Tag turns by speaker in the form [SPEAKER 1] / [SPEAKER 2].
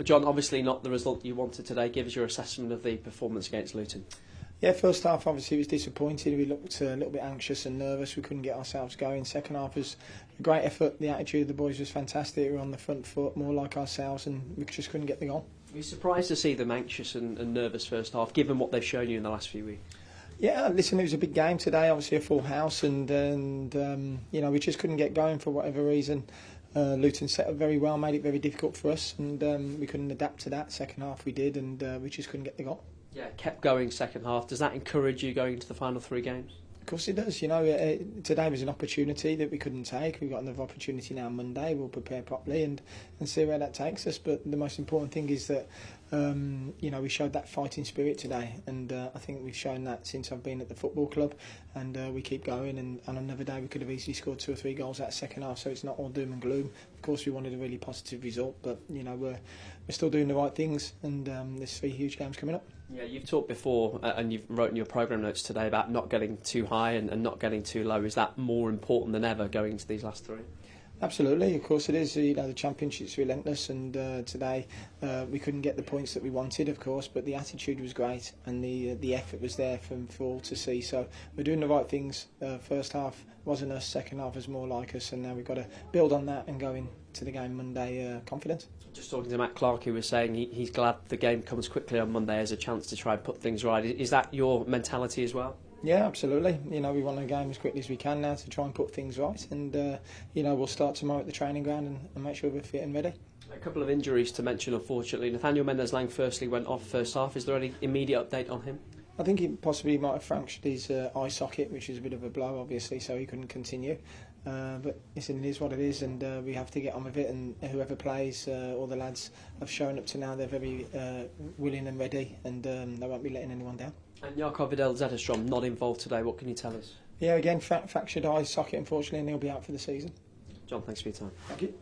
[SPEAKER 1] John, obviously not the result you wanted today. Give us your assessment of the performance against Luton.
[SPEAKER 2] Yeah, first half obviously was disappointed. We looked a little bit anxious and nervous. We couldn't get ourselves going. Second half was a great effort. The attitude of the boys was fantastic. We were on the front foot, more like ourselves, and we just couldn't get the goal.
[SPEAKER 1] Were you surprised to see them anxious and nervous first half, given what they've shown you in the last few weeks?
[SPEAKER 2] Yeah, listen, it was a big game today. Obviously a full house, and you know, we just couldn't get going for whatever reason. Luton set up very well, made it very difficult for us, and we couldn't adapt to that. Second half we did, and we just couldn't get the goal.
[SPEAKER 1] Yeah, kept going second half. Does that encourage you going into the final 3 games?
[SPEAKER 2] Of course it does. You know, today was an opportunity that we couldn't take. We've got another opportunity now on Monday. We'll prepare properly and see where that takes us. But the most important thing is that you know, we showed that fighting spirit today, and I think we've shown that since I've been at the football club, and we keep going. And on another day we could have easily scored 2 or 3 goals that second half. So it's not all doom and gloom. Of course we wanted a really positive result, but you know, we're still doing the right things, and there's 3 huge games coming up.
[SPEAKER 1] Yeah, you've talked before, and you've wrote in your programme notes today about not getting too high and not getting too low. Is that more important than ever going into these last 3?
[SPEAKER 2] Absolutely, of course it is. You know, the Championship's relentless, and today we couldn't get the points that we wanted, of course, but the attitude was great, and the effort was there for all to see. So we're doing the right things. First half wasn't us, second half was more like us, and now we've got to build on that and go into the game Monday confident.
[SPEAKER 1] Just talking to Matt Clark, who was saying he's glad the game comes quickly on Monday as a chance to try and put things right. Is that your mentality as well? Yeah,
[SPEAKER 2] absolutely. You know, we want the game as quickly as we can now to try and put things right, and you know, we'll start tomorrow at the training ground and make sure we're fit and ready.
[SPEAKER 1] A couple of injuries to mention, unfortunately. Nathaniel Mendez-Lang firstly went off first half. Is there any immediate update on him?
[SPEAKER 2] I think he possibly might have fractured his eye socket, which is a bit of a blow, obviously, so he couldn't continue. But listen, it is what it is, and we have to get on with it. And whoever plays, all the lads have shown up to now. They're very willing and ready, and they won't be letting anyone down.
[SPEAKER 1] And Jakob Vidal-Zetterstrom not involved today. What can you tell us?
[SPEAKER 2] Yeah, again, fractured eye socket, unfortunately, and he'll be out for the season.
[SPEAKER 1] John, thanks for your time.
[SPEAKER 2] Thank you.